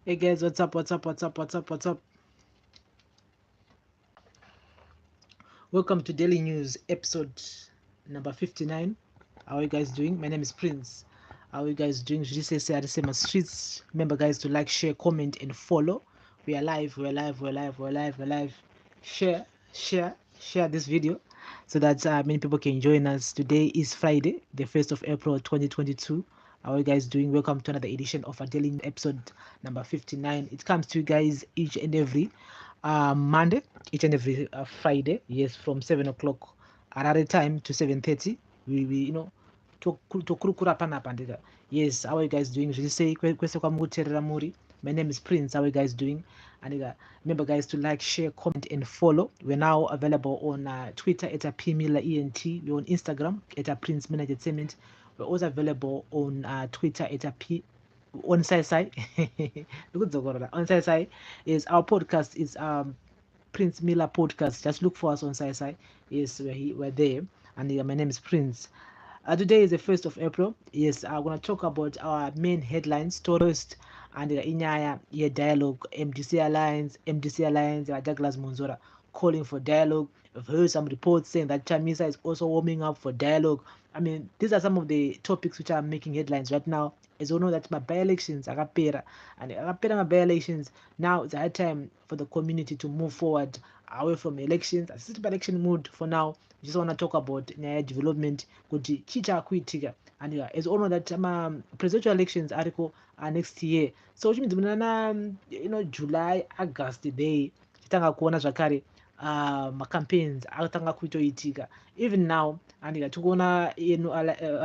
Hey guys, what's up? What's up? What's up? What's up? What's up? Welcome to Daily News episode number 59. How are you guys doing? My name is Prince. How are you guys doing? Should you say the same as streets? Remember, guys, to like, share, comment, and follow. We are live. We're live. We're live. We're live. We're live. Share, share this video so that many people can join us. Today is Friday, the 1st of April 2022. How are you guys doing? Welcome to another edition of our daily episode number 59. It comes to you guys each and every Monday, each and every Friday, yes, from 7 o'clock Harare time to 7:30. We tokurukura panapa ndika. Yes, how are you guys doing? Zviri kwese kwamukuteerera muri. My name is Prince. How are you guys doing? And remember, guys, to like, share, comment, and follow. We're now available on Twitter at @princemillerentertainment. We're on Instagram at princemillerentertainment. We're also available on Twitter at on Sai. On Sai is our podcast is Prince Miller podcast. Just look for us on Sai. Yes, we're there. And my name is Prince. Today is the 1st of April. Yes, I'm going to talk about our main headlines, stories, and inyaya dialogue, MDC Alliance, Douglas Monzora calling for dialogue. I've heard some reports saying that Chamisa is also warming up for dialogue. I mean, these are some of the topics which are making headlines right now. As we know that my by-elections are apera, and my by-elections, now it's a high time for the community to move forward away from elections. A system election mood for now. We just want to talk about development kuti chichakuitika, and as all know that presidential elections article next year, so which means July, August day titanga kuona zvakare campaigns akatanga kuitoitika even now. And tikuona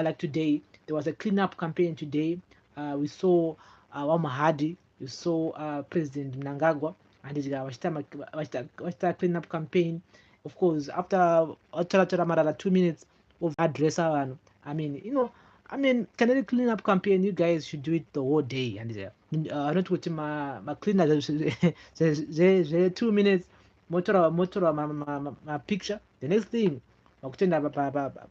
like today there was a cleanup campaign today. We saw Wamahadi, we saw President Mnangagwa, and vachita cleanup campaign. Of course, after marara 2 minutes of address vanhu. I mean, can any clean up campaign, you guys should do it the whole day. And not kuti cleaner 2 minutes motora picture. The next thing wakutenda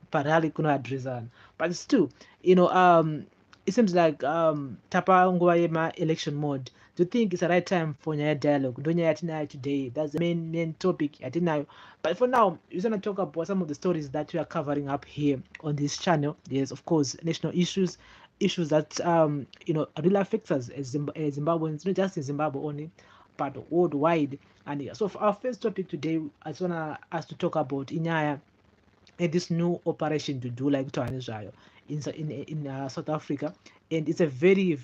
parally kuno address vanhu. But still, it seems like tapa nguva yema-election mode. Do you think it's the right time for nyaya dialogue? Ndo nyaya yatinayo today. That's the main topic yatinayo. But for now, we're going to talk about some of the stories that we are covering up here on this channel. Yes, of course, national issues that really affect us as Zimbabweans, not just in Zimbabwe only, but worldwide. And so for our first topic today, I just want us to talk about Inyaya and this new operation to do like to Israel in South Africa. And it's a very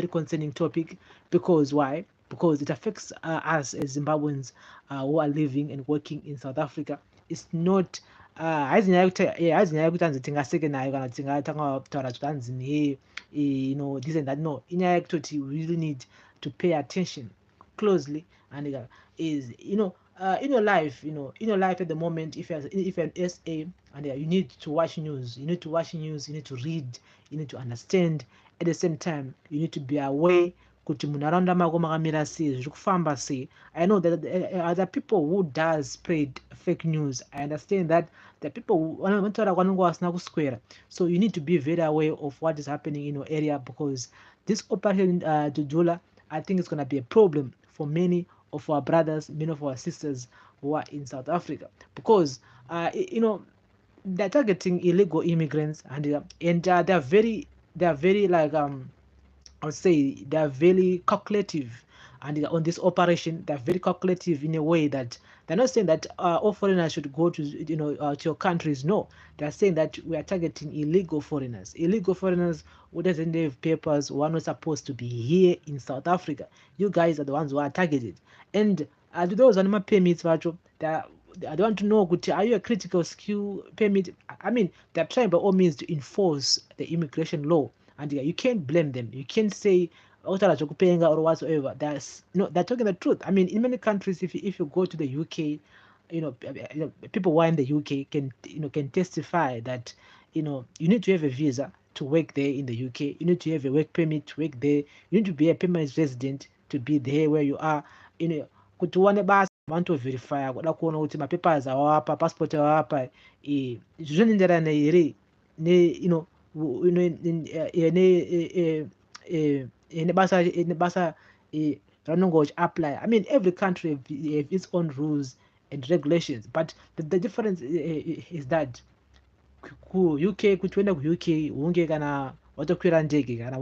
concerning topic. Because why? Because it affects us as Zimbabweans who are living and working in South Africa. It's not haizi nyaya yekuti hanzi tingaseke nayo kana tingatanga kutaura kuti hanzi this and that. No, inyaya yekutoti we really need to pay attention closely. And is in your life, at the moment, if you're an SA, and you need to watch news, you need to read, you need to understand. At the same time, you need to be aware kuti munharaunda mako makamira sei, zviri kufamba sei. I know that there are people who does spread fake news. I understand that the people who vanotaura kwanonga vasina kuswera. So you need to be very aware of what is happening in your area, because this operation Dudula, I think it's going to be a problem for many of our brothers, many of our sisters who are in South Africa, because they're targeting illegal immigrants, and they're very like I would say they are very calculative, and on this operation they're very calculative in a way that they're not saying that all foreigners should go to to your countries. No, they're saying that we are targeting illegal foreigners who doesn't have papers, who are not supposed to be here in South Africa. You guys are the ones who are targeted. And to those animal permits virtual, I don't want to know, are you a critical skill permit? I mean, they're trying by all means to enforce the immigration law, and you can't blame them. You can't say or whatsoever. They're talking the truth. I mean, in many countries, if you go to the UK, people who are in the UK can testify that you need to have a visa to work there in the UK. You need to have a work permit to work there. You need to be a permanent resident to be there where you are. Kuti uwane basa vanotovherifya kuda kuona kuti mapapers awapa, passport awapa, zvinoenderana here nebasa vanongo apply. I mean, every country have its own rules and regulations, but the difference is that ku-UK kuti uende ku-UK hunge kana watokwira ndege kana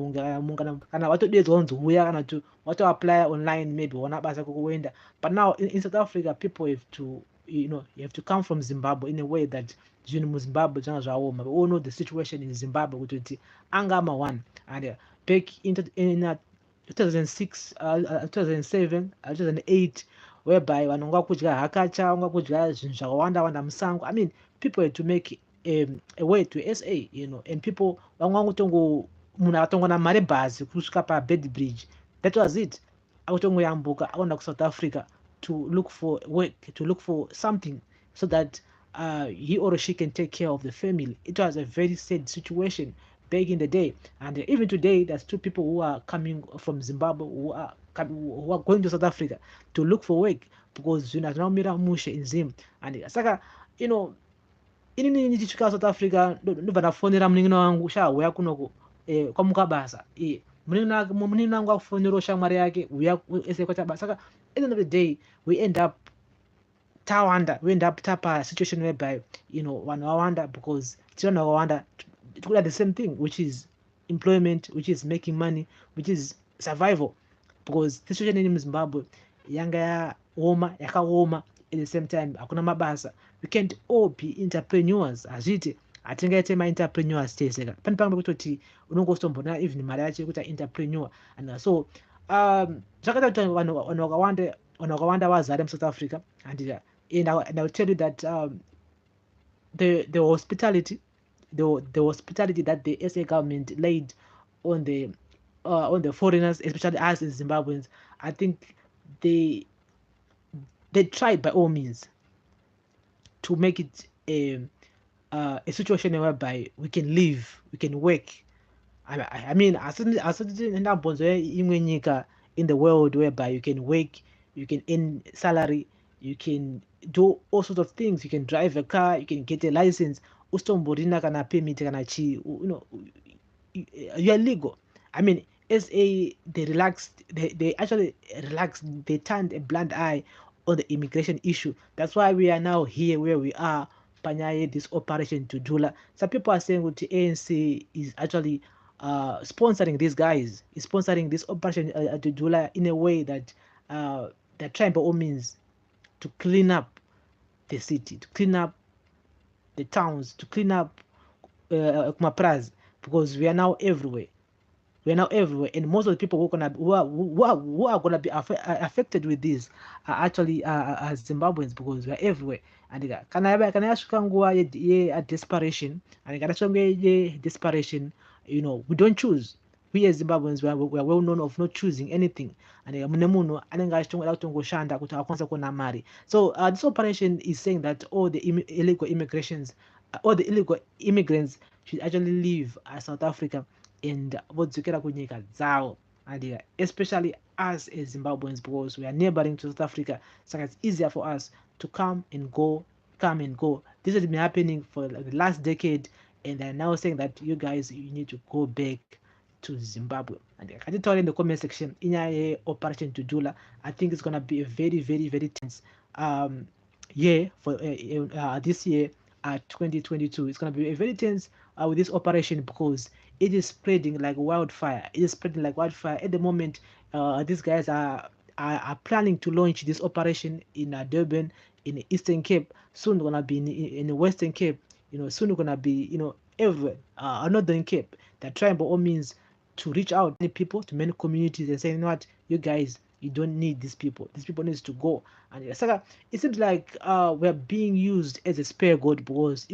watodedzwa kunzi uya kana kuti watoapply online maybe wona basa kukuenda. But now in South Africa people have to you have to come from Zimbabwe in a way that zvinhu muZimbabwe zvanga zvaoma. We all know the situation in Zimbabwe kuti anga ama-one and back in 2006 2007 2008 whereby vanhu vanga kudya hakacha vanga kudya zvinhu zvakawanda wanda musango. I mean people had to make a way to SA, and people vamwe vangutongo munhu akatongona mari bhazi kusvika paBed Bridge. That was it. Akutongoyambuka aenda kuSouth Africa to look for work, to look for something so that he or she can take care of the family. It was a very sad situation back in the day, and even today there's two people who are coming from Zimbabwe who are going to South Africa to look for work because zvinazvinamira mushe in Zim. And saka inini ndichisvika South Africa ndobva ndafonera munin'ina wangu uya kunoko kwamuka basa munin'ina wangu akufonera shamwari yake uya ese kwata basa. Saka at the end of the day we end up tapa situation whereby vanhu vawanda because vanhu vakawanda tikuda the same thing, which is employment, which is making money, which is survival, because the situation in Zimbabwe yanga yakaoma. At the same time hakuna mabasa. We can't all be entrepreneurs hazviti hatingaite ma-entrepreneurs teseka. Pane pamwe kutoti unongostombona even mari yacho yekuita entrepreneur. And so zvakaita kuti vanhu vakawanda vazare muSouth Africa. And I will tell you that the hospitality that the SA government laid on the foreigners, especially us as Zimbabweans, I think they tried by all means to make it a situation whereby we can live, we can work. I mean, asati ndabonzo imwe nyika in the world whereby you can work, you can earn salary, you can do all sorts of things, you can drive a car, you can get a license, ustomborina kana permit kana chi, you are legal. I mean, SA they actually relaxed, they turned a blind eye on the immigration issue. That's why we are now here where we are, panyaye this operation Dudula. Some people are saying that the ANC is actually sponsoring these guys, is sponsoring this operation Dudula in a way that they're trying by all means to clean up the city, to clean up the towns, to clean up Kumapraz, because we are now everywhere. And most of the people who are gonna be affected with this are actually Zimbabweans, because we are everywhere. And kana yasvika nguva desperation, and kana yasvika desperation, we don't choose. We as Zimbabweans, we are well known of not choosing anything. And mune munhu anenge achitoda kutongoshanda kuti akwanise kuona mari. So this operation is saying that all the illegal immigrants should actually leave South Africa and vodzokera kunyika dzavo. And especially us as Zimbabweans, because we are neighboring to South Africa, so it's easier for us to come and go. This has been happening for the last decade, and they're now saying that you guys, you need to go back to Zimbabwe. And can you tell in the comment section in your operation Dudula? I think it's gonna be a very, very, very tense year for this year 2022. It's gonna be a very tense with this operation, because it is spreading like wildfire. At the moment. These guys are planning to launch this operation in Durban, in the Eastern Cape. Soon gonna be in the Western Cape. Soon gonna be everywhere. Northern Cape. They're trying by all means to reach out to people, to many communities, and saying, what, you guys, you don't need these people. These people needs to go. And it seems like we're being used as a scapegoat, because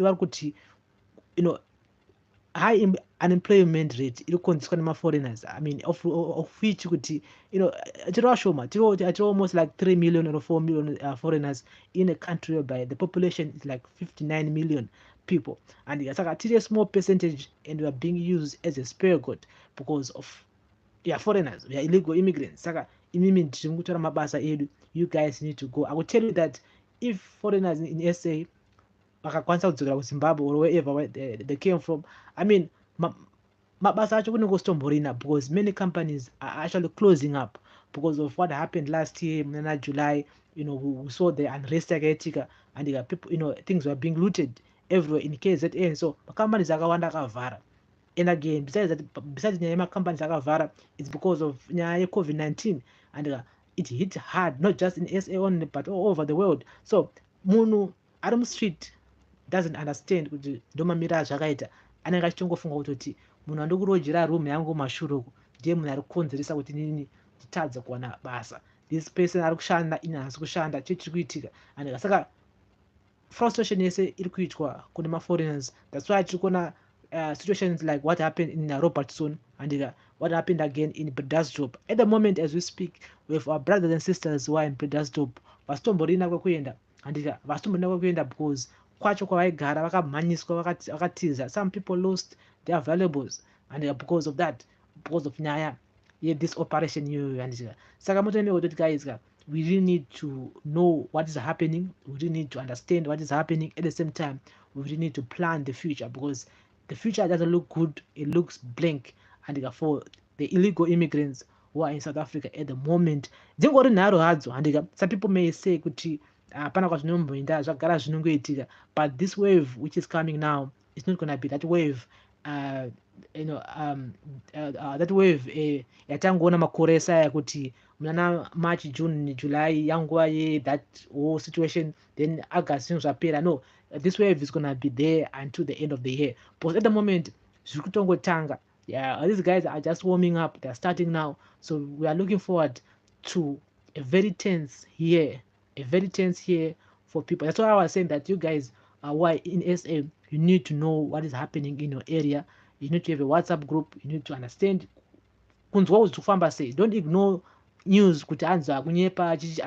high unemployment rate irikonzeswa nema-foreigners. I mean, of which kuti tiri almost like 3 million or 4 million foreigners in a country whereby the population is like 59 million people. And saka tiri a small percentage, and we are being used as a scapegoat because of foreigners. We are illegal immigrants. Saka imimi ndiri kutora mabasa edu, you guys need to go. I will tell you that if foreigners in SA vakakwanisa kudzokera kuZimbabwe or wherever they came from, I mean, mabasa acho kunenge kusitomborina, because many companies are actually closing up, because of what happened last year in July. We saw the unrest yakaitika, and people, things were being looted everywhere in KZN. So companies akawanda akavhara. And again, besides nyaya companies akavhara, it's because of nyaya COVID-19, and it hit hard, not just in SA only, but all over the world. So munhu ari mustreet doesn't understand kuti ndomamira zvakaita, anenge achitongofunga kutoti munhu andi kurojera room yangu mashure uku ndiye munhu ari kukonzeresa kuti nini titadze kuwana basa. This person ari kushanda ine haasi kushanda, chii chiri kuitika. And saka frustration yese iri kuitwa kune maforeigners. That's why tiri kuona situations like what happened in Robertson, and what happened again in Bredasdorp. At the moment as we speak, we have our brothers and sisters who are in Bredasdorp vasitomborina kwekuenda, and vasitomborina kwekuenda because kwacho kwavaigara vakamhanyiswa vakatiza. Some people lost their valuables, and because of that, because of nyaya this operation iyoyo. And saka motoende kutoti guys, we really need to know what is happening. We really need to understand what is happening. At the same time, we really need to plan the future, because the future doesn't look good. It looks blank. And for the illegal immigrants who are in South Africa at the moment, dzingori nharo hadzo. And some people may say kuti hapana kwazvinomboenda zvagara zvinongoitika, but this wave which is coming now is not going to be that wave. That wave yatangoona makore esaya kuti munana March, June, July yanguva that whole situation, then August zvinhu zvapera. No, this wave is going to be there until the end of the year, but at the moment zviri kutongotanga. These guys are just warming up. They're starting now, so we are looking forward to a very tense year for people. That's why I was saying that you guys why in SA, you need to know what is happening in your area. You need to have a WhatsApp group. You need to understand kunzwa kufamba sei. Don't ignore news kuti anza kunyepa chichi.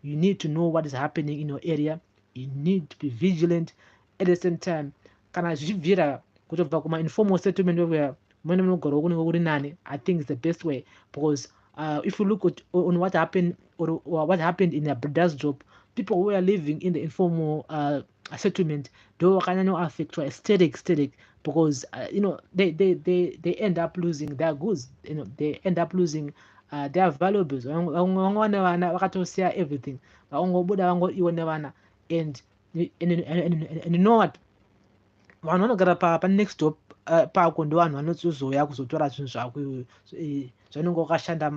You need to know what is happening in your area. You need to be vigilant. At the same time, kana zvichibvira kutobva kuma informal settlement where mune munogara kunenge kuri nani, I think it's the best way, because if you look at on what happened or what happened in a Bredasdorp, people who are living in the informal settlement, they were kind of affected static, because they end up losing their goods. They end up losing their valuables. Vakatosiya everything, vangobuda vangoiona vana, and you know what, vanhu vanogara panext door pako ndo vanhu vanozouya kuzotora zvinhu zvako zvaunenge wakashanda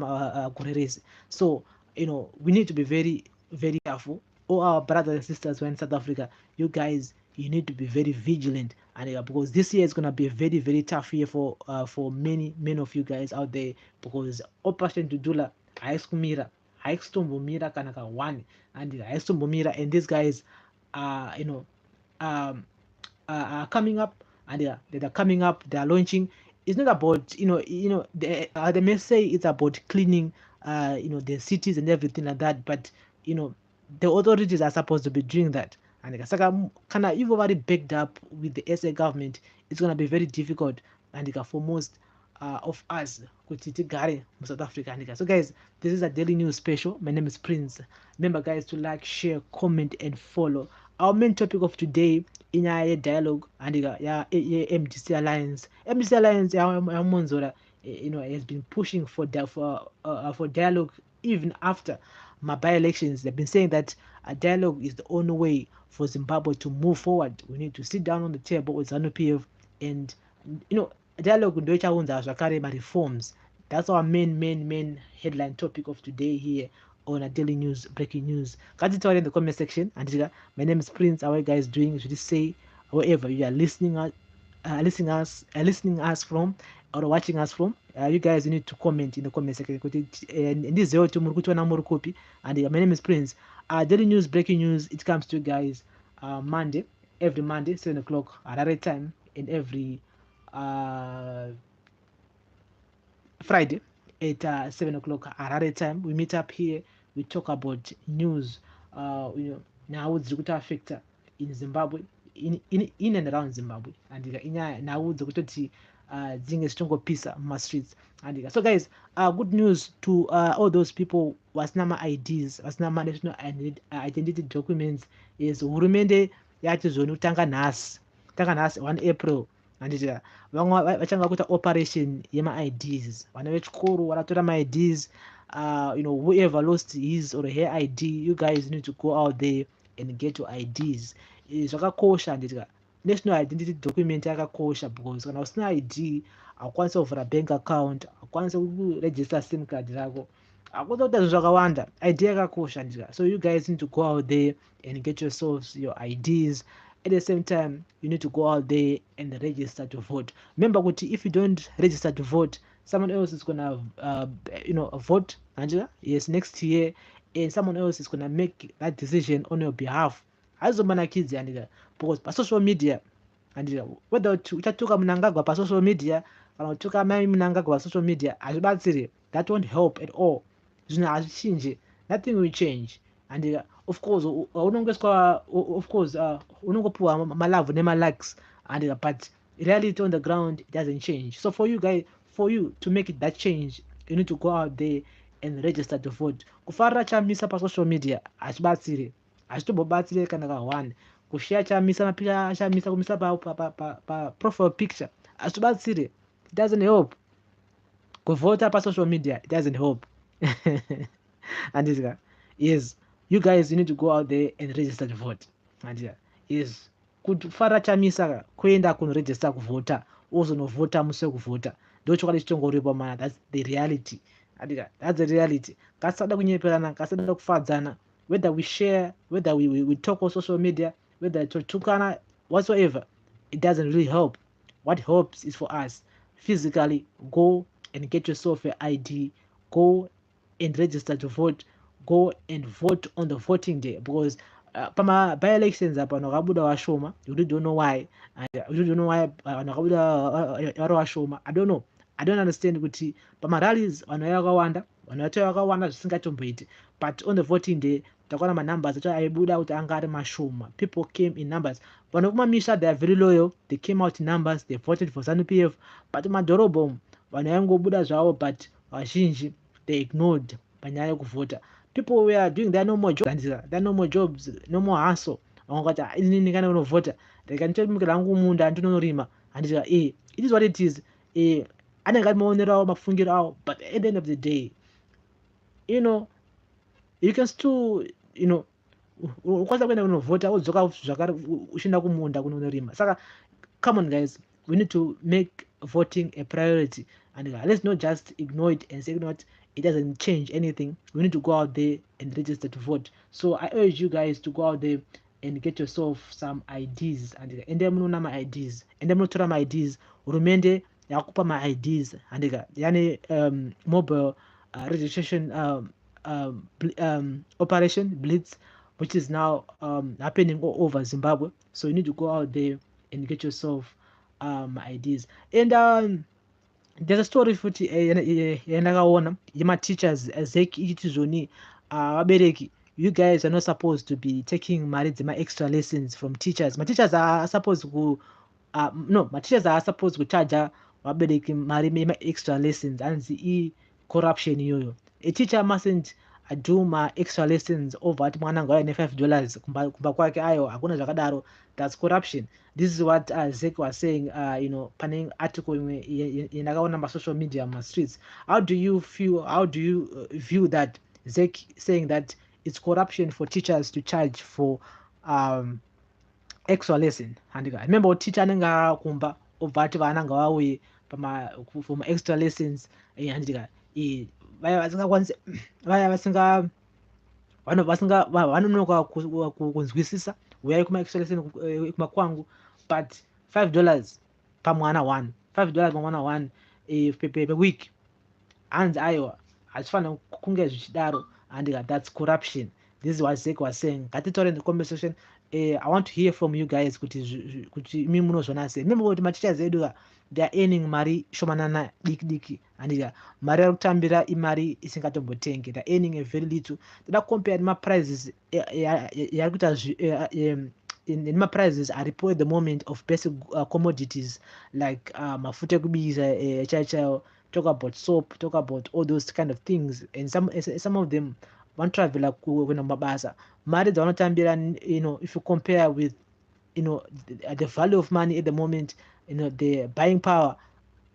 gore rese. So we need to be very, very careful. All our brothers and sisters who are in South Africa, you guys, you need to be very vigilant, and because this year is going to be a very, very tough year for many of you guys out there, because Operation Dudula haikutombomira kana ka1 and haikutombomira, and these guys are are coming up, and they're coming up, they're launching. It's not about they may say it's about cleaning the cities and everything like that, but the authorities are supposed to be doing that. And saka kana you've already backed up with the SA government, it's going to be very difficult and for most of us kuti tigare mu South Africa. So guys, this is a daily news special. My name is Prince. Remember guys to like, share, comment and follow. Our main topic of today in our dialogue and MDC Alliance. MDC Alliance Monzora has been pushing for dialogue even after my by-elections. They've been saying that a dialogue is the only way for Zimbabwe to move forward. We need to sit down on the table with ZANU-PF and dialogue ndio ichaunza zvakare reforms. That's our main headline topic of today here on a daily news, breaking news. Katitaure in the comment section. And my name is Prince. How are you guys doing? Should you say wherever you are listening us from or watching us from? You guys need to comment in the comment section. And this is and my name is Prince. Daily news, breaking news. It comes to you guys every Monday 7 o'clock Harare time, and every Friday at 7 o'clock Harare time. We meet up here. We talk about news. Now it's going to affect in Zimbabwe, in and around Zimbabwe, and now it's going to zinge stongo pisa ma streets. And so guys, good news to all those people wasinama IDs, wasinama national identity documents is hurumende yati zonu tanga nhasi 1 April. And vamwe vachanga kuita operation yema IDs, vana vechikoro varatora ma IDs whoever lost his or her ID, you guys need to go out there and get your IDs. Zvakakosha handiti. National identity document yakakosha because kana usina ID haukwanisi kuvhura bank account, haukwanisi kuregister sim card rako, hakutoita zvinhu zvakawanda. ID yakakosha handiti. So you guys need to go out there and get yourselves your IDs. At the same time, you need to go out there and register to vote. Remember, if you don't register to vote, someone else is gonna vote, Angela, yes, next year, and someone else is gonna make that decision on your behalf. Azomana kids and because by social media, and whether uchatuka Mnangagwa by social media kana utuka mai Mnangagwa by social media, azvibatsiri, that won't help at all. Zvinhu hazvichinji, nothing will change. And of course unongopiwa malove nema-likes, and but reality on the ground, it doesn't change. So for you to make it that change, you need to go out there and register to vote. Kufarira chamisa pa social media hazvibatsiri, hazvitombobatsiri kana ka1. Kushare chamisa mapicha chamisa kumisa pa profile picture hazvibatsiri, it doesn't help. Kuvota pa social media, it doesn't help. And yes, you guys, you need to go out there and register to vote. And yes, kufarira chamisa kuenda kunoregister kuvhota, ozonovhota muswe kuvhota, ndochokwadi chichongoripo mana. That's the reality. That's the reality. Ngasada kunyeperana, ngasada kufadzana, whether we share, whether we talk on social media, whether totukana, whatsoever, it doesn't really help. What helps is for us physically go and get yourself an ID, go and register to vote, go and vote on the voting day, because by-elections apano kabuda washoma. You really don't know why. You really don't know why kabuda washoma. I don't know. I don't understand kuti pama-rallies vanouya vakawanda, vanhu vachauya vakawanda zvisingatomboiti, but on the voting day takaona ma-numbers acho aibuda kuti anga ari mashoma. People came in numbers. Vanhu kumamisha, they are very loyal, they came out in numbers, they voted for ZANU-PF, but madhorobha umu vanhu vaingobuda zvavo, but vazhinji they ignored panyaya yekuvhota. People were doing their normal jobs, normal hustle. Vangati inini kana kunovhota, rega nditomukira hangu munda ndinonorima, handiti it is what it is. Anenge ari maonero avo, mafungiro avo, but at the end of the day, you can still, ukwanisa kuenda kunovhota wodzoka zvakare uchienda kumunda kunonorima. Saka come on guys, we need to make voting a priority, and let's not just ignore it and say, it doesn't change anything. We need to go out there and register to vote. So I urge you guys to go out there and get yourself some IDs, and then my IDs, and then my IDs, urumende yakupa my IDs, and yani mobile registration operation Blitz, which is now happening all over Zimbabwe. So you need to go out there and get yourself IDs. And there's a story futhi yandakaona yema-teachers zeki ichiti zvoni vabereki, you guys are not supposed to be taking mari dzema-extra lessons from teachers. Ma-teachers are supposed to ma-teachers are supposed kucharge vabereki mari ma-extra lessons, hanzi corruption iyoyo. A teacher mustn't do ma-extra lessons over ati mwana ngauya ne$5 kumba kwake, ayo hakuna zvakadaro. That's corruption. This is what Zek was saying, pane article yandakaona ma-social media, ma-streets. How do you view that Zek saying that it's corruption for teachers to charge for extra lesson? And remember teacher anenge akumba obva ati vana ngavauye for ma-extra lessons, handika vaya vasingakwanisi, vaya vanonoka kunzwisisa, uyai kuma-extra lesson kumakwangu, but $5 pamwana one, $5 pamwana one per week, hanzi aiwa hazvifanira kunge zvichidaro, and that's corruption. This is what Zek was saying. Ngatitaure in the comment section. I want to hear from you guys kuti imi munozvona sei. Remember kuti ma-teachers edu they are earning mari shomanana diki, and mari ari kutambira imari isingatombotengi. They are earning a very little. Toda compare ma-prices yari kuita nema-prices aripo at the moment of basic commodities like mafuta ekubiza chaichayo, talk about soap, talk about all those kind of things, and some of them vanotravela kuenda mabasa. Mari dzavanotambira, if you compare with the value of money at the moment, the buying power,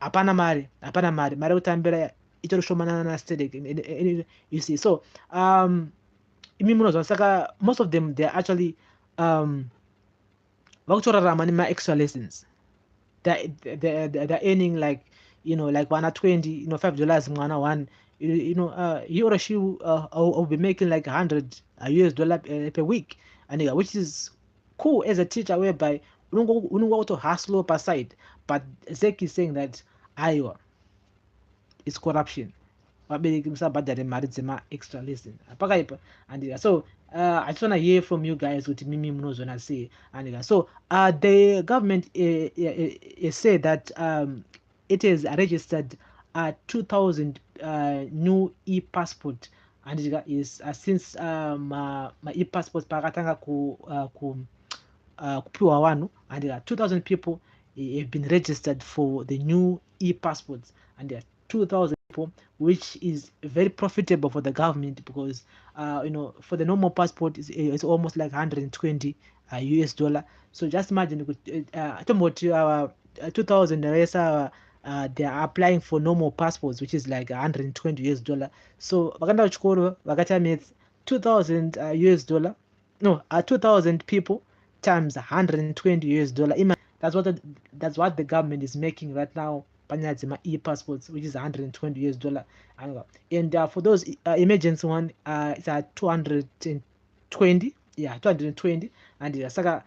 hapana mari kutambira ichori shomanana static, you see. So saka most of them they're actually vakutorarama nema-extra lessons. They're earning like like 120, $5 mwana one. He or she will be making like 100 US dollar per week, and which is cool as a teacher, whereby unongo to hustle per side. But Zeki is saying that Iowa is corruption. Vabereki musabhadhare mari dzema-extra lesson pakaipa andika. So I just want to hear from you guys kuti mimi munozona sei andika. So the government said that it has registered 2,000 new e-passport andika is since ma-e-passport pakatanga kupiwa vanhu andika. 2,000 people have been registered for the new e-passports, and there are 2,000 people, which is very profitable for the government because for the normal passport it's almost like 120 US dollar. So just imagine about 2,000 they are applying for normal passports, which is like 120 US dollar. So vakaenda kuchikoro vakata maths, 2,000 US dollar, no 2,000 people times 120 US dollar. That's what the government is making right now. Panyadzima e-passports, which is 120 US dollar. And for those emergency one, it's at 220. Yeah, 220. And saka,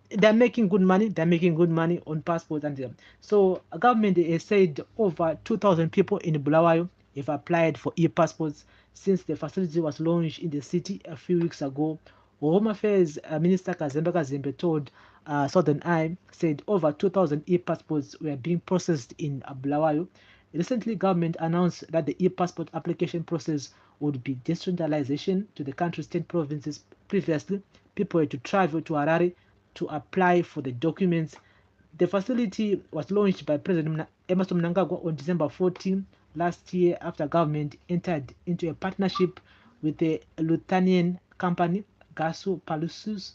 they're making good money. They're making good money on passports. And so government has said over 2,000 people in Bulawayo have applied for e-passports since the facility was launched in the city a few weeks ago. Home Affairs Minister Kazembe told Southern Eye, said over 2,000 e-passports were being processed in Bulawayo. Recently, government announced that the e-passport application process would be decentralization to the country's 10 provinces. Previously, people had to travel to Harare to apply for the documents. The facility was launched by President Emerson Mnangagwa on December 14 last year after government entered into a partnership with the Lithuanian company Gaso Palusus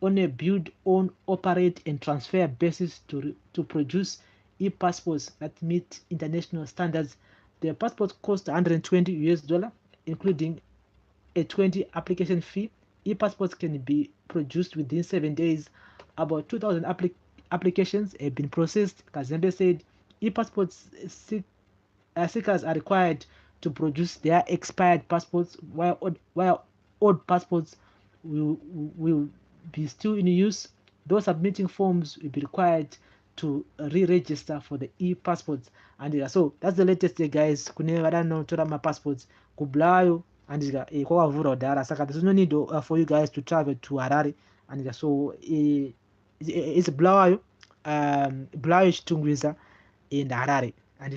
on a build, own, operate, and transfer basis to produce e-passports that meet international standards. The passport cost 120 US dollar, including a 20 application fee. E-passports can be produced within 7 days. About 2,000 applications have been processed. Kazembe said e-passports seekers are required to produce their expired passports, while old passports will be still in use. Those submitting forms will be required to re-register for the e-passports. And so that's the latest guys. Kune vadanotora ma-passports kublayo and kwakavhura kudhara, saka there's no need for you guys to travel to Harare. And so it's Bulawayo, Bulawayo Chitungwiza in Harare. And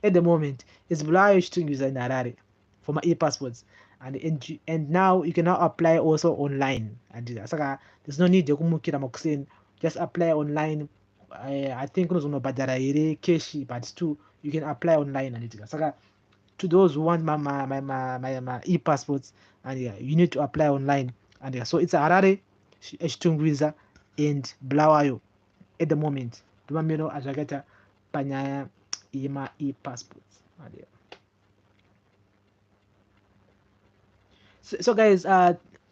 at the moment it's Bulawayo Chitungwiza in Harare for my e-passports. And now you can now apply also online. And saka there's no need yokumukira makuseni, just apply online. I think unozonobhadhara here cash, but still you can apply online. And saka to those who want my e-passports, and you need to apply online. And so it's Harare, Chitungwiza, and Bulawayo at the moment. Dumamiro azvakaita panyaya yema e-passports. So guys,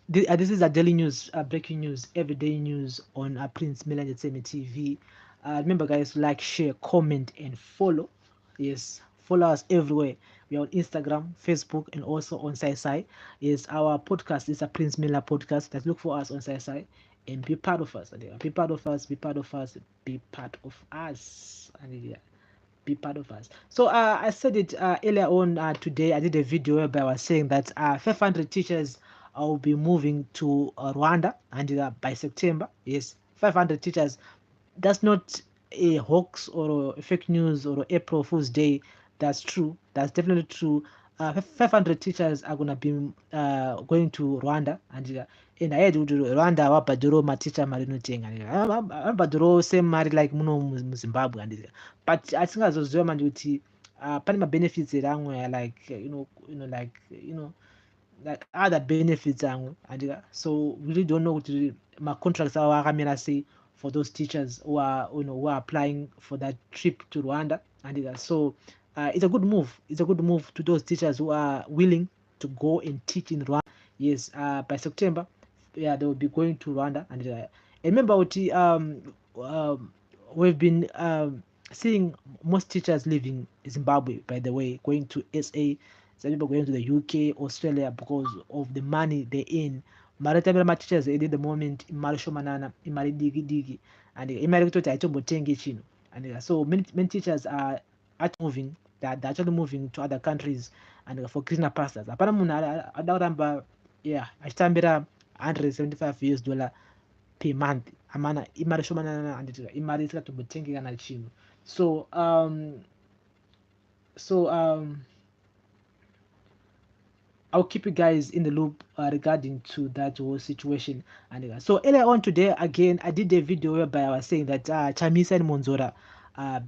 this is a daily news, breaking news, everyday news on Prince Miller Entertainment TV. Remember, guys, like, share, comment, and follow. Yes, follow us everywhere. We are on Instagram, Facebook, and also on SciSci. Yes, our podcast is a Prince Miller podcast. Just look for us on SciSci and be part of us. Be part of us. Be part of us. Be part of us. And be part of us. So I said it earlier on today. I did a video whereby I was saying that 500 teachers will be moving to Rwanda, and by September. Yes, 500 teachers. That's not a hoax or a fake news or April Fool's Day. That's true. That's definitely true. 500 teachers are gonna be going to Rwanda, and I heard Rwanda wabhadhirawo maticha mari inotenga, vabhadhirawo same mari like muno muZimbabwe, but atingazoziva manje kuti pane ma-benefits here amwe like like other benefits amwe, so we really don't know kuti ma-contracts awo akamira sei for those teachers who are applying for that trip to Rwanda. So it's a good move. It's a good move to those teachers who are willing to go and teach in Rwanda. Yes, by September, yeah, they will be going to Rwanda. And remember, we've been seeing most teachers leaving Zimbabwe, by the way, going to SA. Some people going to the UK, Australia because of the money they earn. Maritime teachers at the moment, imari shomanana, imari digi digi, and imari kutoti aitombotengi chino. And so many teachers are moving. They're actually moving to other countries and for greener pastures. Apana munhu adakuramba yeah achitambira $175 per month. Amana imari shomanana and imari isingatombotengi kana chinhu. So I'll keep you guys in the loop regarding to that whole situation. And so earlier on today, again, I did a video whereby I was saying that Chamisa and Monzora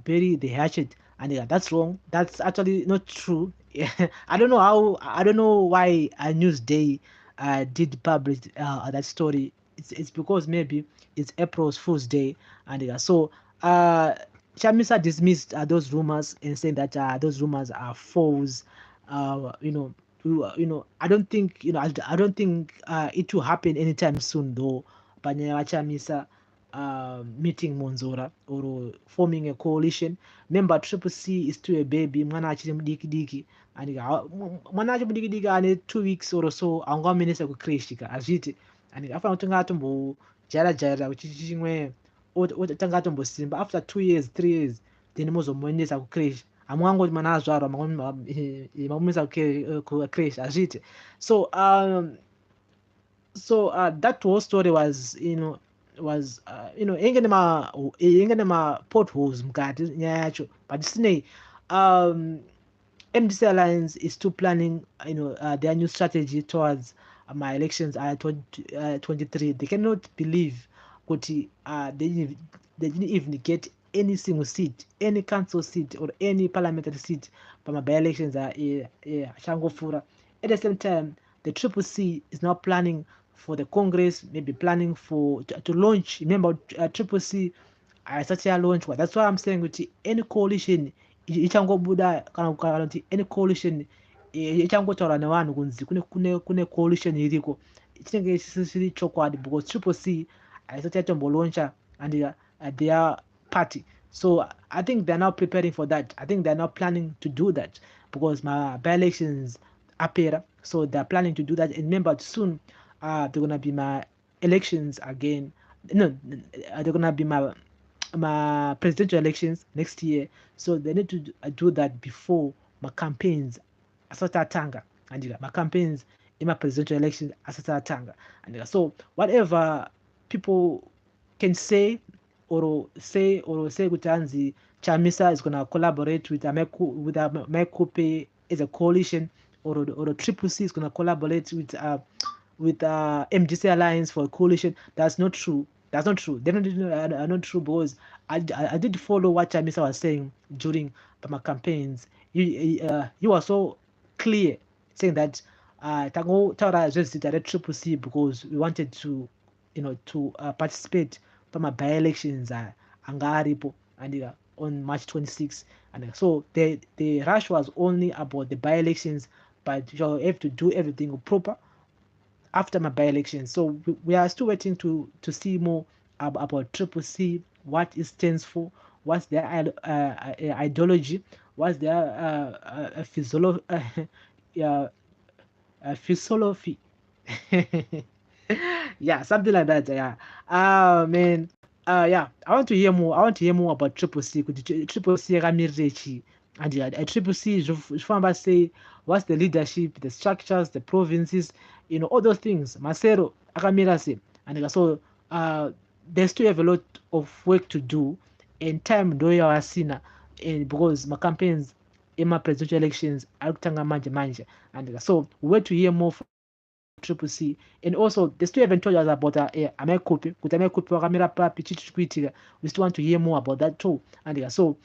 bury the hatchet, and that's wrong. That's actually not true. I don't know how. I don't know why Newsday did publish that story. It's because maybe it's April's Fool's Day, and so Chamisa dismissed those rumors and saying that those rumors are false. You know, I don't think, I don't think it will happen anytime soon though. Panyaya Chamisa meeting Monzora or forming a coalition. Remember, Triple C is still a baby. Mwana achiri mudiki diki. And mwana achiri mudiki diki ane 2 weeks or so. Anga minisa kukreshika azviti. And after tanga atombo jaira chimwe tanga atombo simba after 2 years 3 years then mozomuendesa kukresh amwangoti mwana azvarwa mamumisa kukresh azviti. So that whole story was inge nema potholes mukati nyaya yacho, but sinei MDC Alliance is still planning their new strategy towards my elections 23. They cannot believe kuti they didn't even get any single seat, any council seat or any parliamentary seat by my by-elections Shangofura. At the same time, the Triple C is now planning for the Congress, maybe planning to launch. Remember, Triple C such a launch. That's why I'm saying with any coalition ichangobuda kana kuti any coalition ichangotaura nevanhu kunzi kune coalition iriko chinenge chisiri chokwadi because Triple C haisati yatombolauncha and their party. So I think they're now preparing for that. I think they're now planning to do that because my by-elections appear. So they're planning to do that. And remember, soon they're gonna be my elections again. No, they're gonna be my presidential elections next year. So they need to do that before my campaigns asata tanga. And my campaigns in my presidential elections asata tanga. And so whatever people can say Gutanzi Chamisa is gonna collaborate with Mekupe as a coalition, or Triple C is gonna collaborate with MGC Alliance for a coalition. That's not true. That's not true. They're not true because I did follow what Chamisa was saying during my campaigns. You were so clear saying that Tango Taura just did Triple C because we wanted to participate from my by-elections angaripo and on March 26th. And so the rush was only about the by-elections, but you have to do everything proper after my by-elections. So we are still waiting to see more about Triple C, what it stands for, what's their ideology, what's their philosophy. Yeah, something like that. Yeah. Man. Yeah. I want to hear more. I want to hear more about Triple C. Triple C Ramirichi. And Triple C, Jufamba say, what's the leadership, the structures, the provinces, all those things. Masero Akamirase. And so they still have a lot of work to do. And time do you asina. And because my campaigns in my presidential elections, Alutanga Manje. And so we wait to hear more from Triple C. And also they still haven't told us about Amekope wakamira papi chichikwitira. We still want to hear more about that too. And so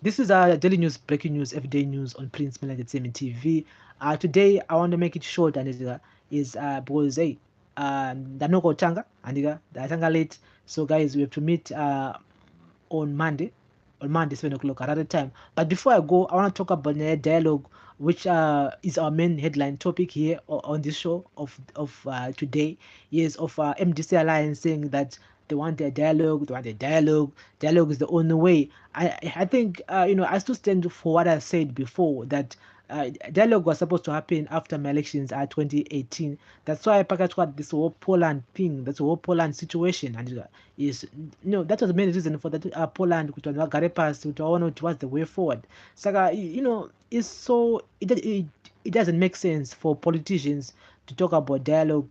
this is our daily news, breaking news, everyday news on Prince Miller Entertainment TV. Today I want to make it short, and it is because Danoko Tanga and the Tanga late. So guys, we have to meet on Monday. on Monday 7 o'clock at other time. But before I go, I want to talk about the dialogue, which is our main headline topic here on this show of today. Yes, of MDC Alliance saying that they want their dialogue, they want their dialogue. Dialogue is the only way. I think I still stand for what I said before, that dialogue was supposed to happen after my elections at 2018. That's why Pakat got this whole Poland thing, that's the whole Poland situation, and is that was the main reason for that Poland which was gare past which was the way forward. Saka, it's so it doesn't make sense for politicians to talk about dialogue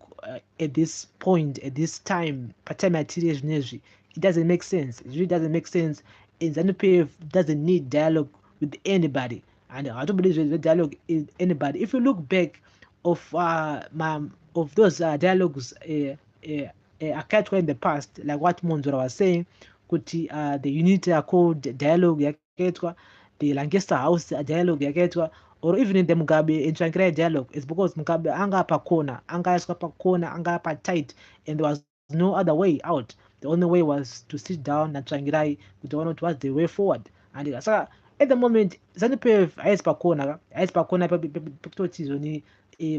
at this point, at this time, it doesn't make sense. It really doesn't make sense. And ZANU-PF doesn't need dialogue with anybody. And I don't believe the dialogue is anybody. If you look back of those dialogues occurred in the past, like what Monzora was saying, kuti the Unity Accord dialogue yaketwa, the Lancaster House dialogue yaketwa, or even in the Mugabe Intrankrai dialogue, it's because Mugabe anga pa corner, anga pa tight, and there was no other way out. The only way was to sit down and Trangirai with one what was the way forward. And so at the moment, ZANU-PF ayisi pa corner pekutoti zoni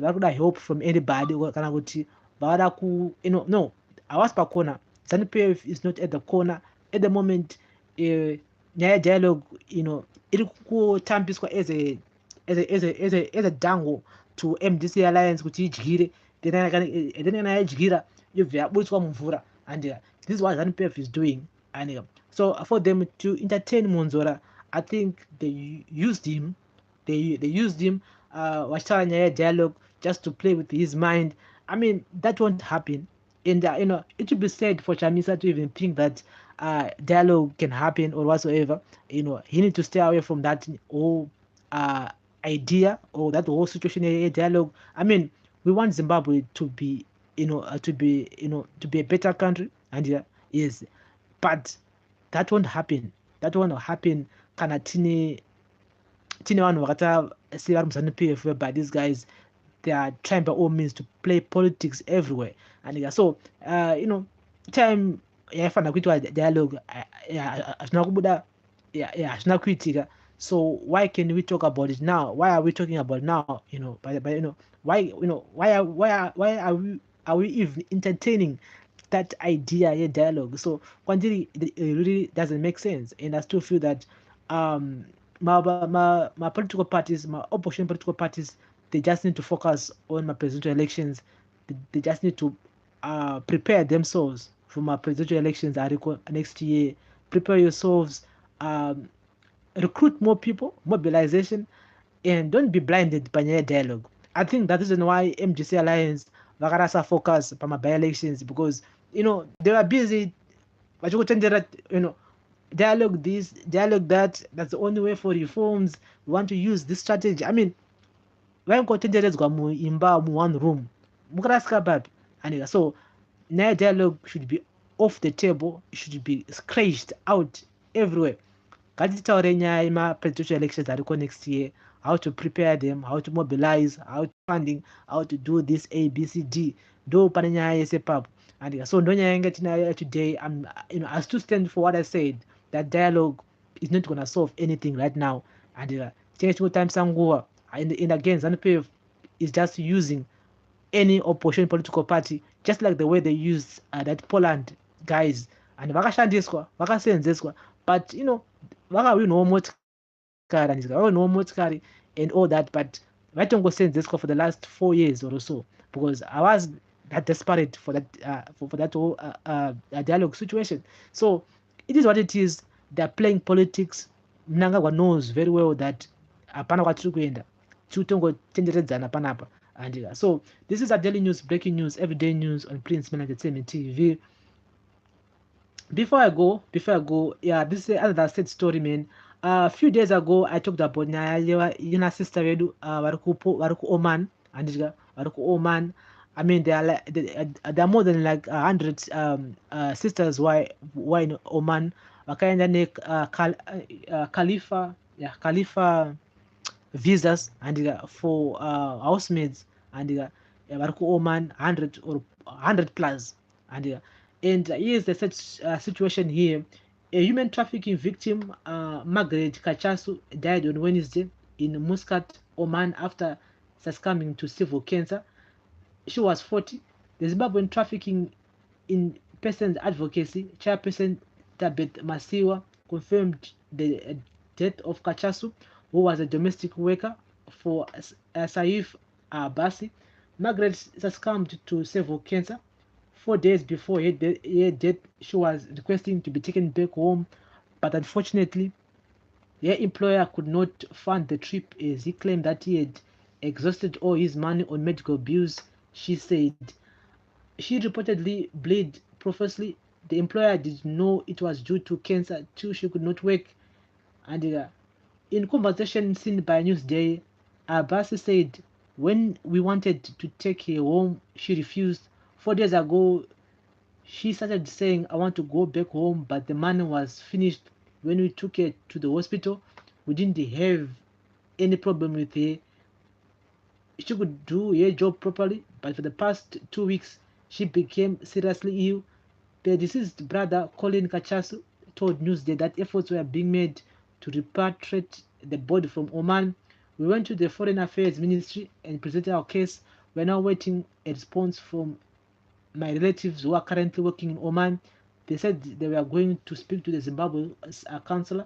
vari kuda help from anybody kana kuti vada ku no havasi pa corner. ZANU-PF is not at the corner at the moment. Nyaya dialogue iri kutambiswa as a dango to MDC Alliance kuti idyire, then kana yadyira yobva yabutswa mumvura. And this is what ZANU-PF is doing. And so for them to entertain Monzora, I think they used him. They used him. Wachitara nyaya dialogue just to play with his mind. I mean, that won't happen. And it would be sad for Chamisa to even think that dialogue can happen or whatsoever. He need to stay away from that whole idea or that whole situation. Dialogue. I mean, we want Zimbabwe to be to be a better country, and yes, but that won't happen. That won't happen. Kana tine vanhu vakata sei vari muzanu-PF, whereby these guys, they are trying by all means to play politics everywhere. And so time yaifanira kuitwa dialogue hazvina kubuda, hazvina kuitika. So why can we talk about it now? Why are we talking about it now? Why are we even entertaining that idea, dialogue? So kwandiri, it really doesn't make sense. And I still feel that my political parties, my opposition political parties, they just need to focus on my presidential elections. They just need to prepare themselves for my presidential elections next year. Prepare yourselves, recruit more people, mobilization, and don't be blinded by your dialogue. I think that is why MGC Alliance vakarasa focus on my by-elections, because they were busy dialogue this, dialogue that. That's the only way for reforms. We want to use this strategy. I mean, vaingotenderedzwa muimba one room mukarasika papi. And so now dialogue should be off the table. It should be scratched out everywhere. Ngatitaure nyaya yema-presidential elections ariko next year, how to prepare them, how to mobilize, how to funding, how to do this ABCD. Do pane nyaya yese papo. And so ndo nyaya yanga tinayo today. I still stand for what I said, that dialogue is not going to solve anything right now. And change time sanguwa. And again, ZANU-PF is just using any opposition political party, just like the way they used that Poland guys. And vakashandiswa, vakasenzeswa, but vakawinwawo motikari and all that, but vaitongosenzeswa for the last 4 years or so, because I was that desperate for that for that whole dialogue situation. So it is what it is. They're playing politics. Mnangagwa knows very well that hapana kwatiri kuenda, titongotenderedzana panapa. And so this is a daily news, breaking news, everyday news on Prince Miller Entertainment TV. Before I go, this is another sad story, man. A few days ago, I talked about Yana sister Redu, Waruku Oman, and Waruku Oman. I mean, there are more than like 100 sisters who are in Oman. Wakaenda Khalifa visas and for housemaids, and Waruku Oman 100 or 100 plus, and here's the situation here. A human trafficking victim, Margaret Kachasu, died on Wednesday in Muscat, Oman, after succumbing to civil cancer. She was 40. The Zimbabwean Trafficking in Persons Advocacy chairperson Tabet Masiwa confirmed the death of Kachasu, who was a domestic worker for Saif Abasi. Margaret succumbed to cervical cancer 4 days before her death. She was requesting to be taken back home, but unfortunately, her employer could not fund the trip as he claimed that he had exhausted all his money on medical bills. She said she reportedly bled profusely. The employer did know it was due to cancer till she could not work. And in conversation seen by Newsday, Abasi said, when we wanted to take her home, she refused. 4 days ago, she started saying, I want to go back home, but the money was finished. When we took her to the hospital, we didn't have any problem with her. She could do her job properly, but for the past 2 weeks, she became seriously ill. The deceased brother, Colin Kachasu, told Newsday that efforts were being made to repatriate the body from Oman. We went to the Foreign Affairs Ministry and presented our case. We're now waiting a response from my relatives who are currently working in Oman. They said they were going to speak to the Zimbabwe councillor.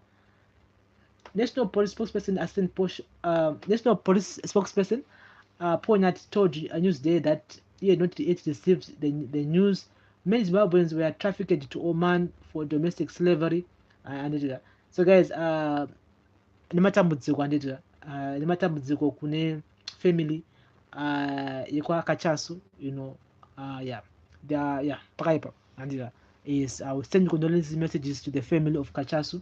National Police spokesperson National Police spokesperson Poinat told Newsday that he had not yet received the news. Many Zimbabweans were trafficked to Oman for domestic slavery. So guys, nematambudziko anditi nematambudziko kune family yekwakachasu, yeah, they are, yeah, pakaipa andita is I will send condolence messages to the family of Kachasu,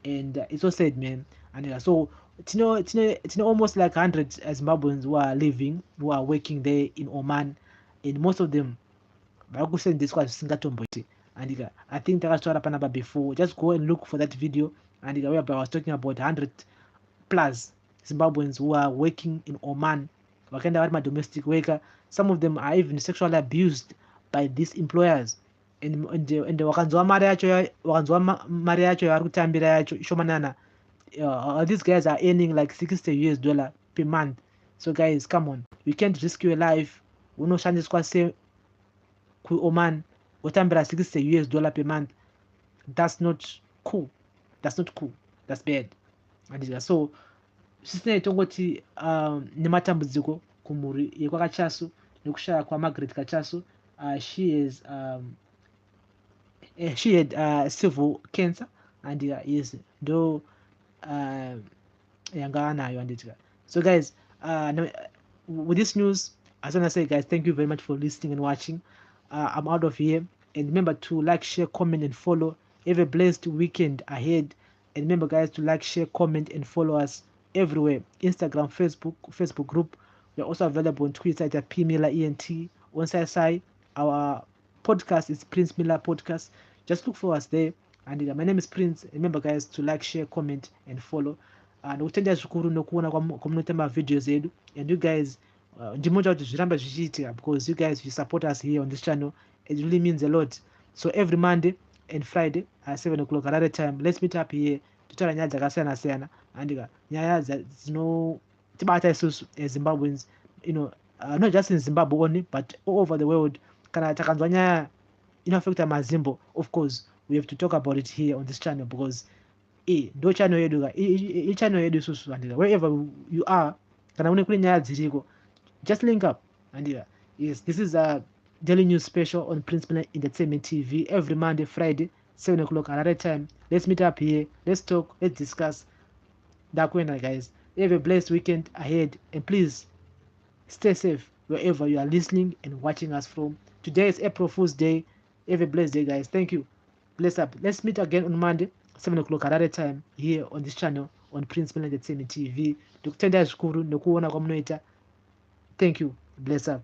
and it's so sad, man. And so it's almost like 100 Zimbabweans who are living, who are working there in Oman, and most of them vakusenzeswa zvisingatomboiti. And I think takataura panapa before, just go and look for that video. And whereby I was talking about 100 plus Zimbabweans who are working in Oman, vakaenda vari domestic worker. Some of them are even sexually abused by these employers. And wakanzwa mari yacho yavari kutambira yacho ishomanana. These guys are earning like $60 per month. So guys, come on, you can't risk your life unoshandiswa se kuOman wotambira $60 per month. That's not cool. That's not cool. That's bad. And so zvisinei tongoti nematambudziko kumhuri yekwakachasu nekushaya kwaMargaret Kachasu. She had civil cancer, and yes, ndo yanga anayo anditika. So guys, with this news, I just want to say, guys, thank you very much for listening and watching. I'm out of here, and remember to like, share, comment, and follow. Have a blessed weekend ahead, and remember, guys, to like, share, comment, and follow us everywhere: Instagram, Facebook group. We're also available on Twitter at PMillerENT. On SciSci, our podcast is Prince Miller Podcast. Just look for us there. And my name is Prince. Remember, guys, to like, share, comment, and follow. Nokutenda zvikuru nokuona kwamunoita mavideos edu, and you guys ndimoja kuti zviramba zvichiitika, because you guys, you support us here on this channel. It really means a lot. So every Monday and Friday at 7 o'clock Harare time, let's meet up here totaura nyaya dzakasiyana siyana, and nyaya dzinotibata isusu as Zimbabweans, not just in Zimbabwe only, but all over the world. Kana takanzwa nyaya inoaffecta mazimbo, of course we have to talk about it here on this channel, because ndo channel yedu channel yedu isusu. And wherever you are, kana une kune nyaya dziriko, just link up. And yes, this is a daily news special on Prince Miller Entertainment TV every Monday, Friday, 7 o'clock Harare time. Let's meet up here, let's talk, let's discuss. Dakwenda, guys. Have a blessed weekend ahead, and please stay safe wherever you are listening and watching us from. Today is April Fool's Day. Have a blessed day, guys. Thank you. Bless up. Let's meet again on Monday, 7 o'clock Harare time, here on this channel on Prince Miller Entertainment TV. Ndokutenda zvikuru nokuona kwamunoita. Thank you. Bless up.